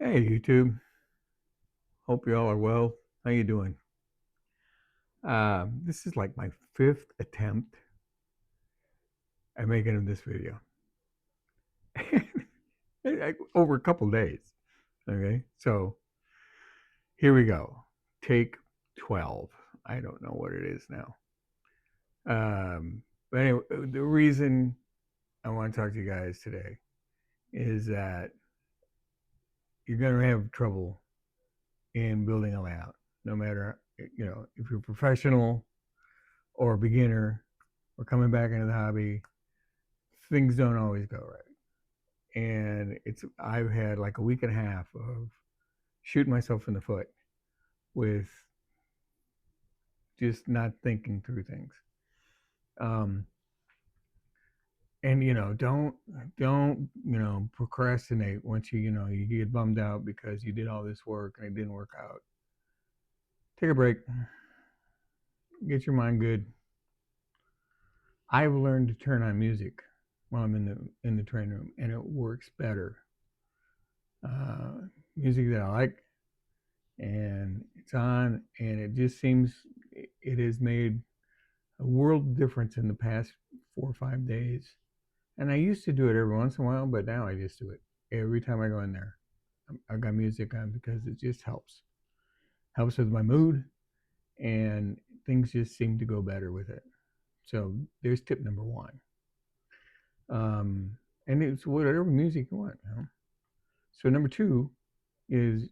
Hey YouTube, hope you all are well. How you doing? This is like my fifth attempt at making this video. Over a couple days. Okay, so here we go. Take 12. I don't know what it is now. But anyway, the reason I want to talk to you guys today is that you're going to have trouble in building a layout, no matter, if you're a professional or a beginner or coming back into the hobby. Things don't always go right. And I've had like a week and a half of shooting myself in the foot with just not thinking through things. Um, and don't procrastinate once you get bummed out because you did all this work and it didn't work out. Take a break, get your mind good. I've learned to turn on music while I'm in the training room, and it works better. Music that I like, and it's on, and it just seems it has made a world of difference in the past 4 or 5 days. And I used to do it every once in a while, but now I just do it every time I go in there. I got music on because it just helps with my mood, and things just seem to go better with it. So there's tip number one. And it's whatever music you want. So number two is,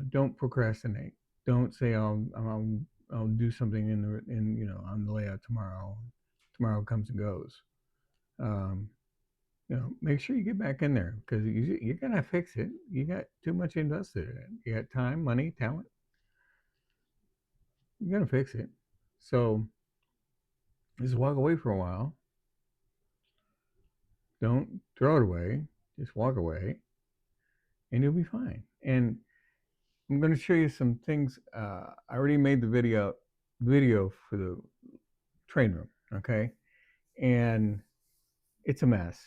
don't procrastinate. Don't say I'll do something on the layout tomorrow. Tomorrow comes and goes. Um, make sure you get back in there because you're gonna fix it. You got too much invested in it. You got time, money, talent. You're gonna fix it. So just walk away for a while. Don't throw it away. Just walk away, and you'll be fine. And I'm going to show you some things. I already made the video for the train room. Okay, and it's a mess.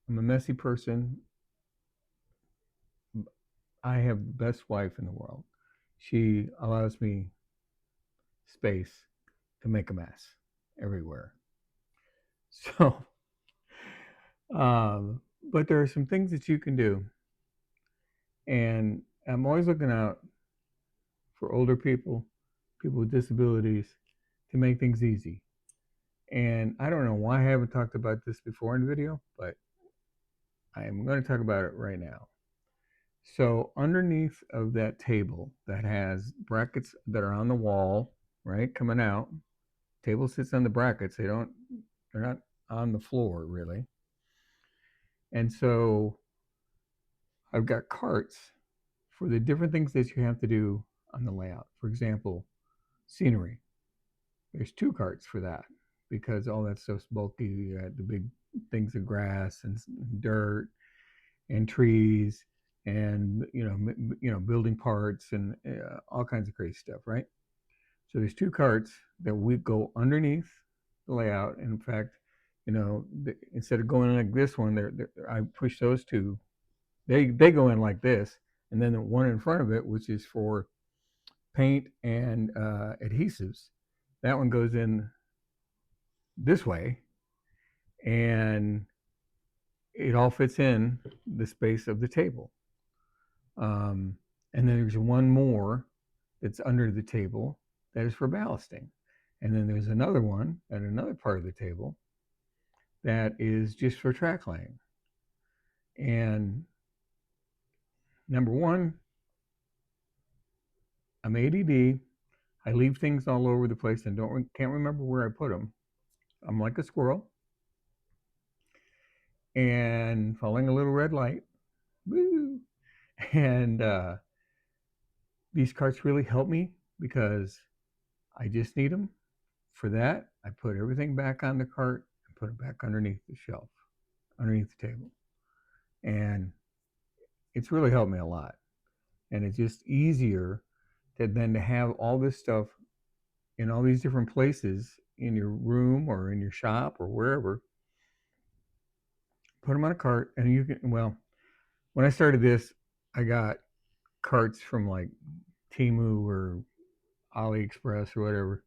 I'm a messy person. I have the best wife in the world. She allows me space to make a mess everywhere. So, but there are some things that you can do, and I'm always looking out for older people, people with disabilities, to make things easy. And I don't know why I haven't talked about this before in video, but I am going to talk about it right now. So underneath of that table that has brackets that are on the wall, right, coming out, table sits on the brackets. They're not on the floor really. And so I've got carts for the different things that you have to do on the layout. For example, scenery. There's two carts for that because all that stuff's bulky. You got the big things of grass and dirt and trees and building parts and all kinds of crazy stuff, right? So there's two carts that we go underneath the layout. And in fact, instead of going like this one, I push those two. They go in like this, and then the one in front of it, which is for paint and adhesives, that one goes in this way, and it all fits in the space of the table. And then there's one more that's under the table that is for ballasting. And then there's another one at another part of the table that is just for track laying. And number one, I'm ADD. I leave things all over the place and can't remember where I put them. I'm like a squirrel and following a little red light. Woo! And these carts really help me because I just need them. For that, I put everything back on the cart and put it back underneath the shelf, underneath the table. And it's really helped me a lot. And it's just easier than to have all this stuff in all these different places in your room or in your shop or wherever. Put them on a cart, and you can, well, when I started this, I got carts from like Temu or AliExpress or whatever.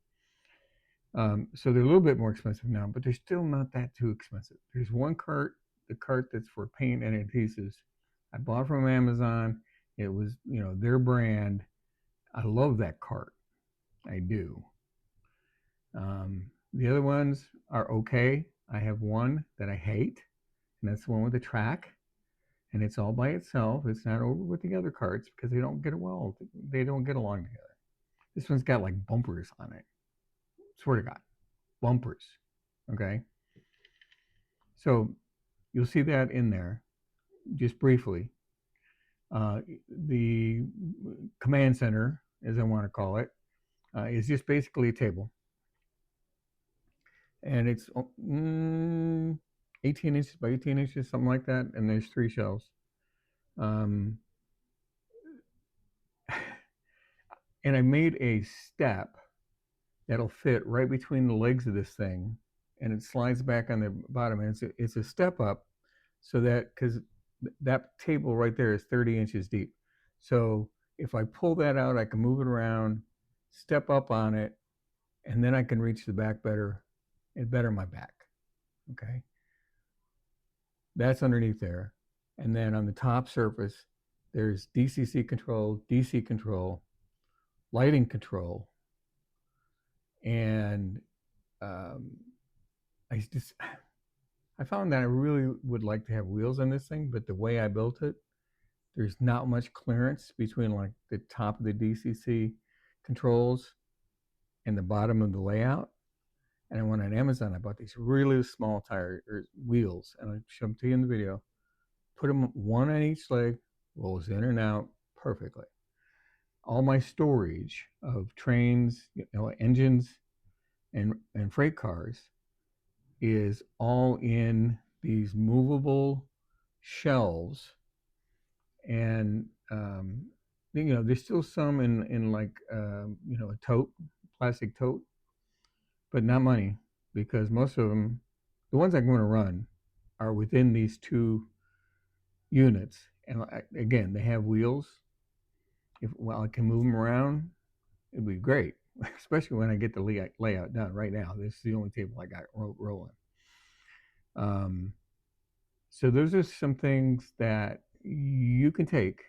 So they're a little bit more expensive now, but they're still not that too expensive. There's one cart, the cart that's for paint and adhesives. I bought from Amazon. It was, their brand. I love that cart. I do. The other ones are okay. I have one that I hate, and that's the one with the track, and it's all by itself. It's not over with the other carts because they don't get well. They don't get along together. This one's got like bumpers on it. Swear to God, bumpers. Okay, so you'll see that in there just briefly. The command center, as I want to call it, is just basically a table, and it's 18 inches by 18 inches, something like that, and there's 3 shelves. Um, and I made a step that'll fit right between the legs of this thing, and it slides back on the bottom, and it's a step up, so that because that table right there is 30 inches deep, so if I pull that out, I can move it around, step up on it, and then I can reach the back better and better my back. Okay, that's underneath there, and then on the top surface, there's DCC control, DC control, lighting control, and um, I found that I really would like to have wheels on this thing, but the way I built it, there's not much clearance between like the top of the DCC controls and the bottom of the layout. And I went on Amazon. I bought these really small tire or wheels, and I showed them to you in the video. Put them one on each leg, rolls in and out perfectly. All my storage of trains, engines, and freight cars is all in these movable shelves, and there's still some in like a tote, plastic tote, but not many, because most of them, the ones I'm going to run, are within these 2 units, and again, they have wheels. If I can move them around, it'd be great, especially when I get the layout done. Right now, this is the only table I got rolling. Um, so those are some things that you can take.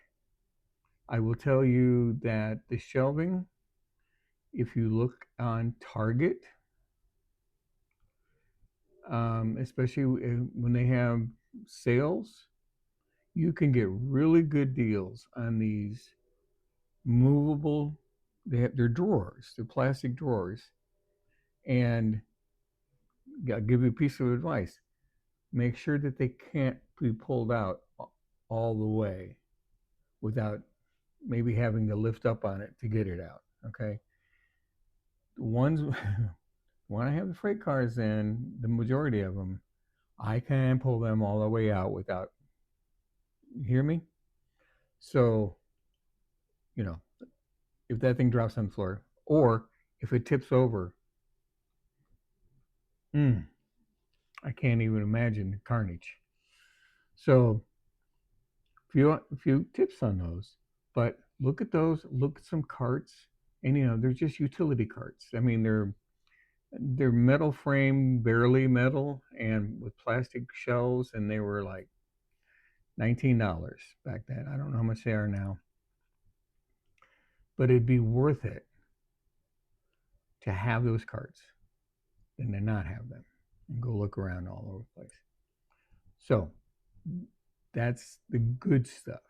I will tell you that the shelving, if you look on Target, especially when they have sales, you can get really good deals on these movable. They're drawers, they're plastic drawers, and I'll give you a piece of advice: make sure that they can't be pulled out all the way without maybe having to lift up on it to get it out. Okay, the ones when I have the freight cars in, the majority of them, I can pull them all the way out without. You hear me? So, you know, if that thing drops on the floor, or if it tips over, I can't even imagine the carnage. So, a few tips on those, but look at those. Look at some carts, and they're just utility carts. I mean, they're metal frame, barely metal, and with plastic shelves, and they were like $19 back then. I don't know how much they are now, but it'd be worth it to have those carts than to not have them and go look around all over the place. So that's the good stuff.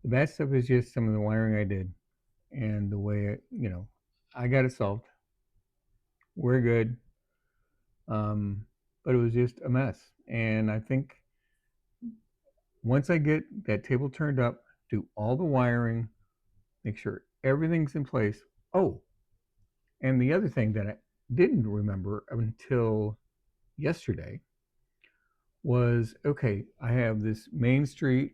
The bad stuff is just some of the wiring I did and the way I got it solved. We're good. But it was just a mess. And I think once I get that table turned up, do all the wiring, make sure everything's in place. Oh, and the other thing that I didn't remember until yesterday was, okay, I have this main street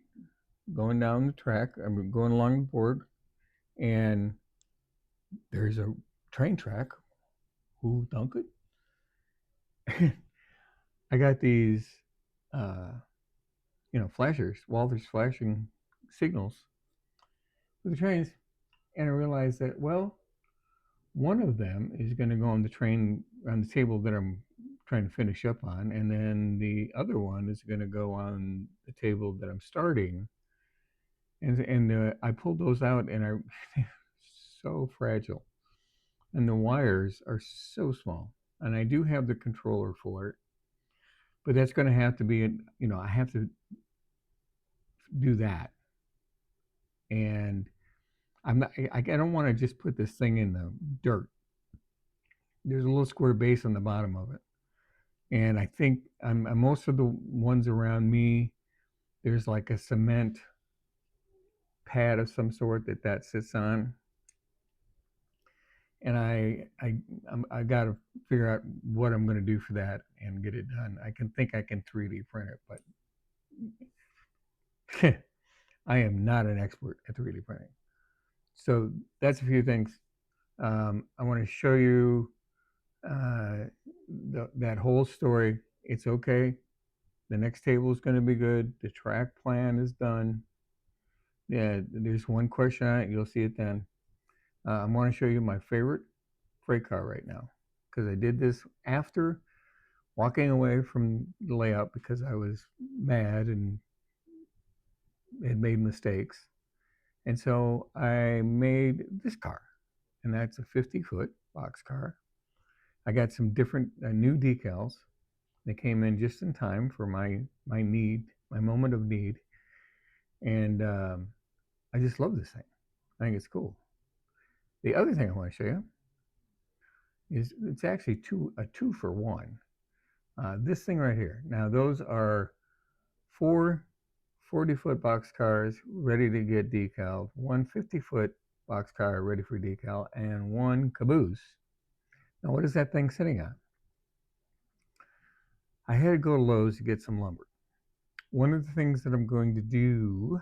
going down the track. I'm going along the board, and there's a train track. Who thunk it? I got these flashers, Walther's flashing signals for the trains. And I realized that, well, one of them is going to go on the train on the table that I'm trying to finish up on, and then the other one is going to go on the table that I'm starting. And I pulled those out, and they're so fragile, and the wires are so small. And I do have the controller for it, but that's going to have to be, I have to do that, and I'm not. I don't want to just put this thing in the dirt. There's a little square base on the bottom of it, and I think most of the ones around me, there's like a cement pad of some sort that sits on, and I got to figure out what I'm going to do for that and get it done. I can 3D print it, but I am not an expert at 3D printing. So that's a few things. I want to show you that whole story. It's okay. The next table is going to be good. The track plan is done. Yeah, there's one question on it. You'll see it then. I want to show you my favorite freight car right now, because I did this after walking away from the layout because I was mad and had made mistakes. And so I made this car, and that's a 50-foot box car. I got some different new decals. They came in just in time for my need, my moment of need, and I just love this thing. I think it's cool. The other thing I want to show you is it's actually a two for one. This thing right here. Now those are 4 40-foot box cars ready to get decaled, one 50-foot box car ready for decal, and one caboose. Now what is that thing sitting on? I had to go to Lowe's to get some lumber. One of the things that I'm going to do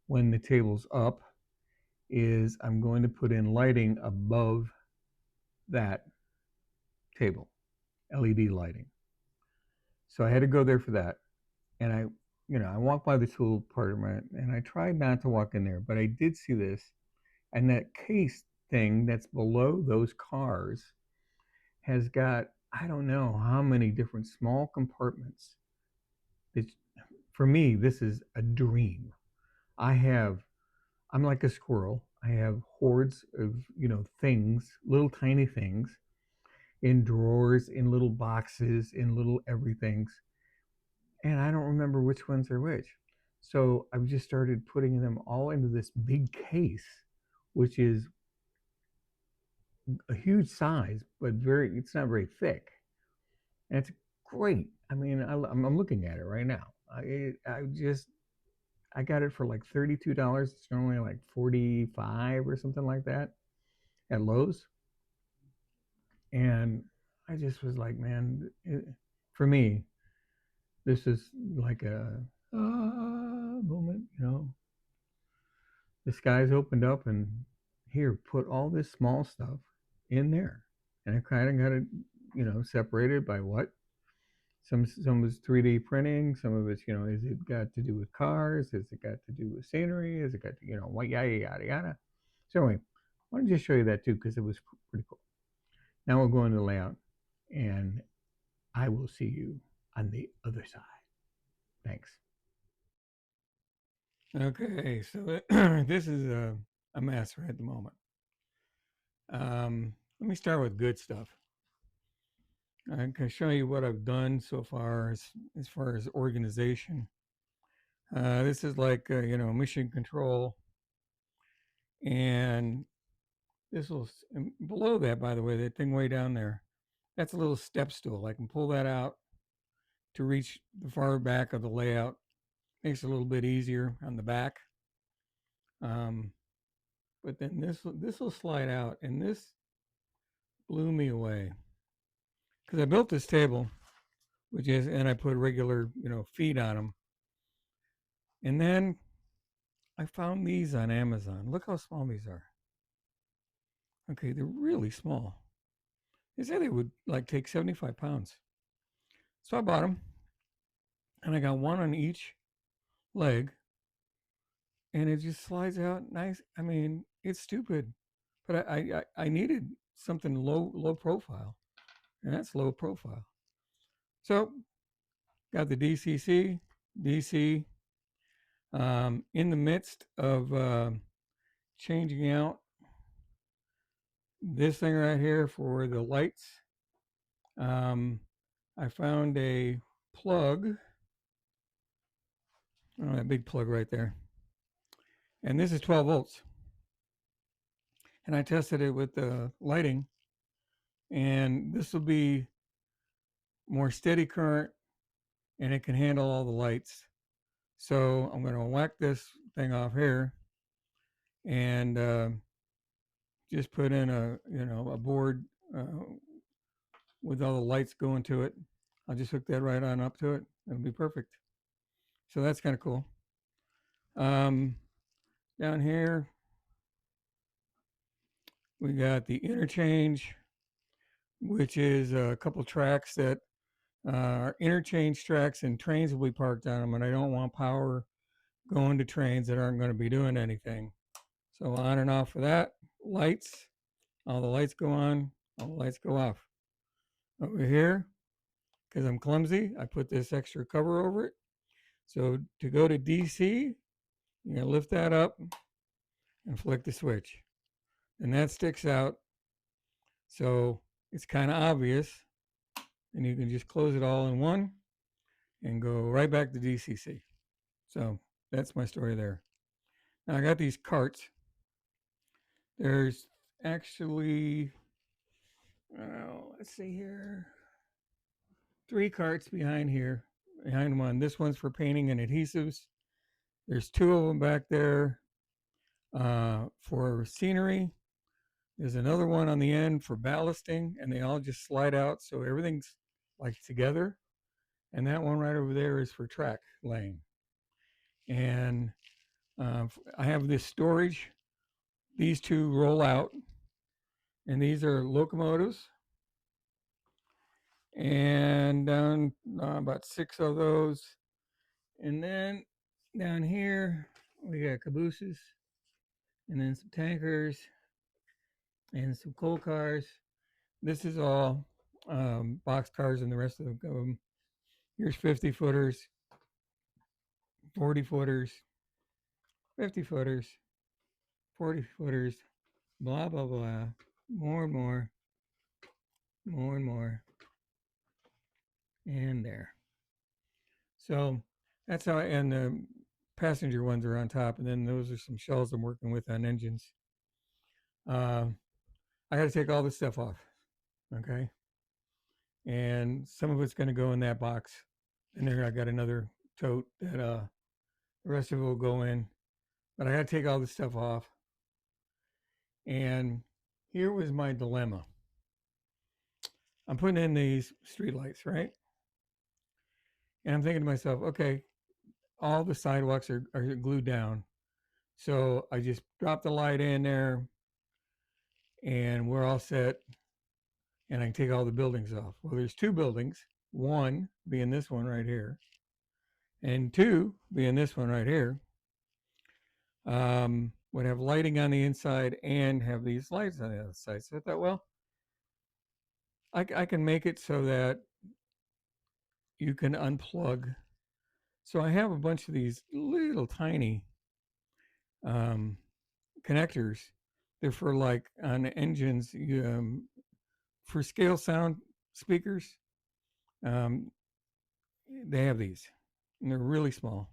when the table's up is I'm going to put in lighting above that table, LED lighting. So I had to go there for that. And I walked by the tool department and I tried not to walk in there, but I did see this. And that case thing that's below those cars has got, I don't know how many different small compartments. It's, for me, this is a dream. I'm like a squirrel. I have hordes of, things, little tiny things in drawers, in little boxes, in little everythings. And I don't remember which ones are which. So I've just started putting them all into this big case, which is a huge size, but it's not very thick. And it's great. I mean, I'm looking at it right now. I got it for like $32. It's normally like 45 or something like that at Lowe's. And I just was like, man, for me, this is like a moment, The skies opened up, and here, put all this small stuff in there. And I kind of got it, separated by what? Some was 3D printing. Some of it's, is it got to do with cars? Has it got to do with scenery? Has it got to, what, yada, yada, yada. So anyway, I want to just show you that too, because it was pretty cool. Now we'll go into layout, and I will see you on the other side. Thanks. Okay, so this is a mess right at the moment. Let me start with good stuff. I can show you what I've done so far as far as organization. This is like mission control, and this will below that. By the way, that thing way down there, that's a little step stool. I can pull that out to reach the far back of the layout. Makes it a little bit easier on the back. But then this will slide out, and this blew me away because I built this table, and I put regular feet on them, and then I found these on Amazon. Look how small these are. Okay, they're really small. They said they would like take 75 pounds. So I bought them, and I got one on each leg, and it just slides out nice. I mean, it's stupid, but I needed something low profile, and that's low profile. So got the DCC, DC, in the midst of changing out this thing right here for the lights. Um, I found a plug, oh, that big plug right there, and this is 12 volts. And I tested it with the lighting, and this will be more steady current, and it can handle all the lights. So I'm going to whack this thing off here and just put in a board with all the lights going to it. I'll just hook that right on up to it. It'll be perfect. So that's kind of cool. Down here, we got the interchange, which is a couple tracks that are interchange tracks, and trains will be parked on them, and I don't want power going to trains that aren't going to be doing anything. So on and off for that. Lights, all the lights go on, all the lights go off. Over here, because I'm clumsy, I put this extra cover over it. So to go to DC, you're going to lift that up and flick the switch. And that sticks out. So it's kind of obvious. And you can just close it all in one and go right back to DCC. So that's my story there. Now I got these carts. There's actually, let's see here, 3 carts behind here, behind one. This one's for painting and adhesives. There's 2 of them back there for scenery. There's another one on the end for ballasting, and they all just slide out, so everything's like together. And that one right over there is for track laying. And I have this storage. These 2 roll out, and these are locomotives. And down about 6 of those. And then down here, we got cabooses, and then some tankers, and some coal cars. This is all box cars, and the rest of them. Here's 50 footers, 40 footers, 50 footers, 40 footers, blah, blah, blah, more and more, more and more, and there. So that's how, and the passenger ones are on top, and then those are some shells I'm working with on engines. I got to take all this stuff off, okay? And some of it's going to go in that box. And there I got another tote that the rest of it will go in. But I got to take all this stuff off. And here was my dilemma. I'm putting in these streetlights, right? And I'm thinking to myself, okay, all the sidewalks are glued down. So I just drop the light in there and we're all set. And I can take all the buildings off. Well, there's 2 buildings, one being this one right here, and 2 being this one right here. Would have lighting on the inside and have these lights on the other side. So I thought, well, I can make it so that you can unplug. So I have a bunch of these little tiny connectors. They're for like on engines, for scale sound speakers. They have these, and they're really small.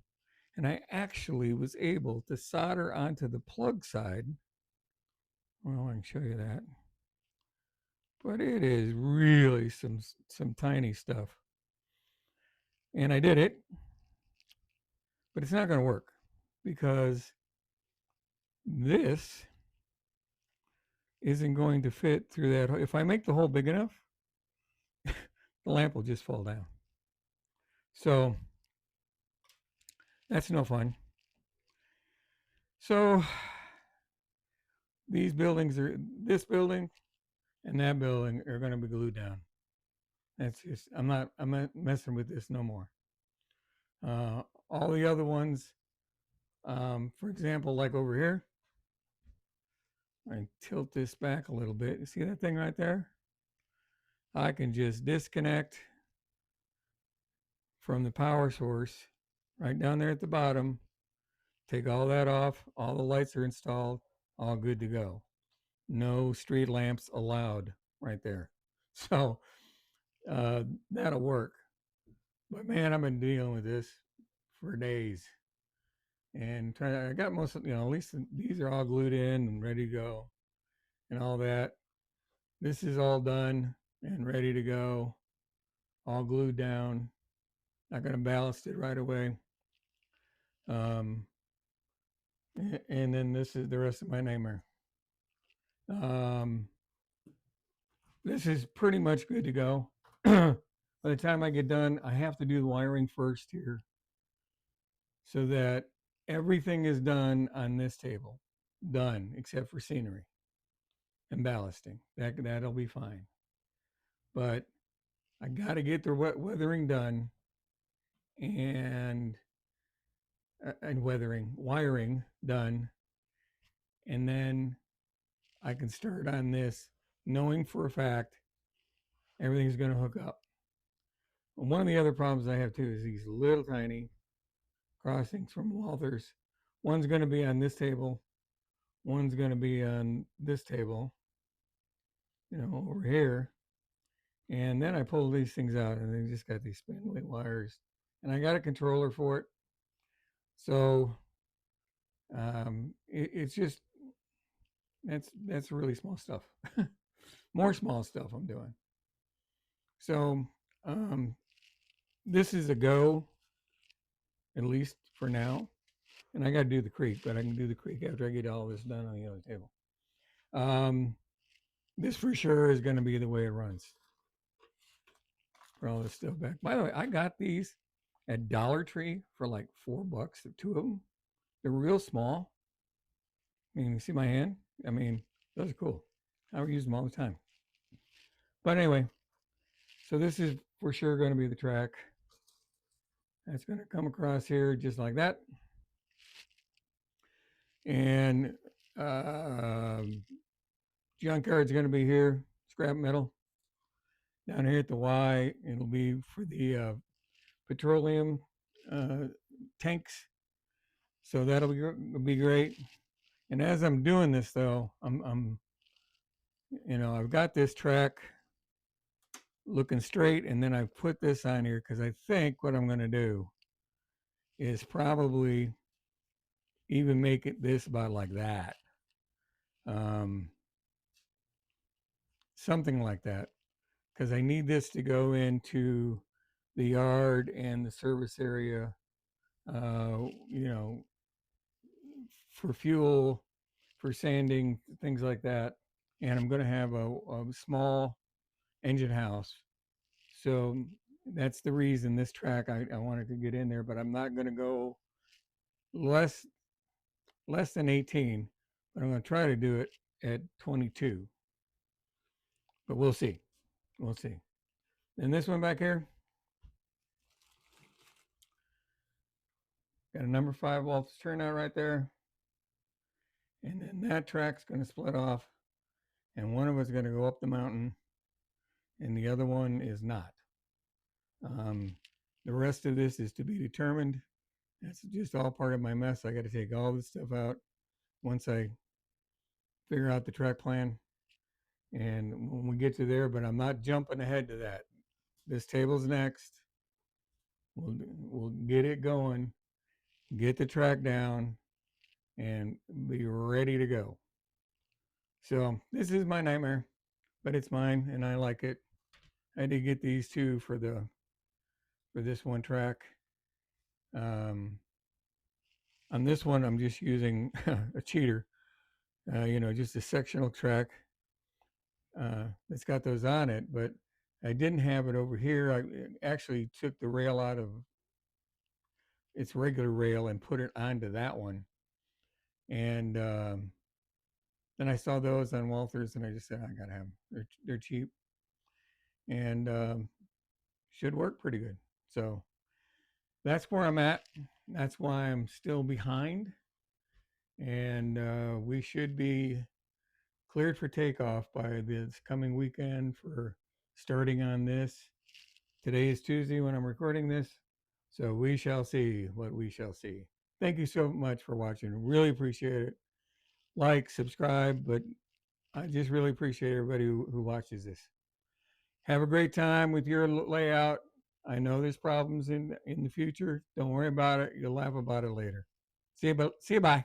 And I actually was able to solder onto the plug side. Well, I can show you that. But it is really some tiny stuff. And I did it, but it's not going to work because this isn't going to fit through that. If I make the hole big enough, the lamp will just fall down. So that's no fun. So these buildings are, this building and that building are going to be glued down. That's just, I'm not messing with this no more. All the other ones, for example, like over here, I tilt this back a little bit. You see that thing right there? I can just disconnect from the power source right down there at the bottom, take all that off, all the lights are installed, all good to go. No street lamps allowed right there. So that'll work. But man, I've been dealing with this for days. And I got most of, at least these are all glued in and ready to go and all that. This is all done and ready to go, all glued down. Not going to ballast it right away. And then this is the rest of my nightmare. This is pretty much good to go. By the time I get done, I have to do the wiring first here so that everything is done on this table. Done, except for scenery and ballasting. That'll be fine. But I got to get the weathering done and wiring done. And then I can start on this knowing for a fact everything's going to hook up. One of the other problems I have too is these little tiny crossings from Walthers. One's going to be on this table. One's going to be on this table, over here. And then I pull these things out and they just got these spindly wires. And I got a controller for it. So it's just, that's really small stuff. More small stuff I'm doing. So this is a go, at least for now. And I got to do the creek, but I can do the creek after I get all this done on the other table. This for sure is going to be the way it runs for all this stuff back. By the way, I got these at Dollar Tree for like $4, the two of them. They're real small. I mean, you see my hand? I mean, those are cool. I use them all the time. But anyway, so this is for sure going to be the track. That's going to come across here just like that. And junkyard's going to be here, scrap metal. Down here at the Y, it'll be for the petroleum tanks. So that'll be great. And as I'm doing this, though, I've got this track looking straight, and then I put this on here because I think what I'm going to do is probably even make it this about like that. Something like that, because I need this to go into the yard and the service area, for fuel, for sanding, things like that. And I'm going to have a small engine house. So that's the reason this track I wanted to get in there, but I'm not going to go less than 18, but I'm going to try to do it at 22. But we'll see. We'll see. And this one back here, got a number 5 volts turnout right there. And then that track's going to split off, and one of us is going to go up the mountain, and the other one is not. The rest of this is to be determined. That's just all part of my mess. I got to take all this stuff out once I figure out the track plan. And when we get to there, but I'm not jumping ahead to that. This table's next. We'll get it going, get the track down, and be ready to go. So this is my nightmare, but it's mine and I like it. I did get these two for this one track. On this one, I'm just using a cheater, just a sectional track that's got those on it, but I didn't have it over here. I actually took the rail out of its regular rail and put it onto that one. And then I saw those on Walthers, and I just said, I gotta have them. They're cheap and should work pretty good. So that's where I'm at. That's why I'm still behind. And we should be cleared for takeoff by this coming weekend for starting on this. Today is Tuesday when I'm recording this. So we shall see what we shall see. Thank you so much for watching. Really appreciate it. Like, subscribe, but I just really appreciate everybody who watches this. Have a great time with your layout. I know there's problems in the future. Don't worry about it. You'll laugh about it later. See you. Bye.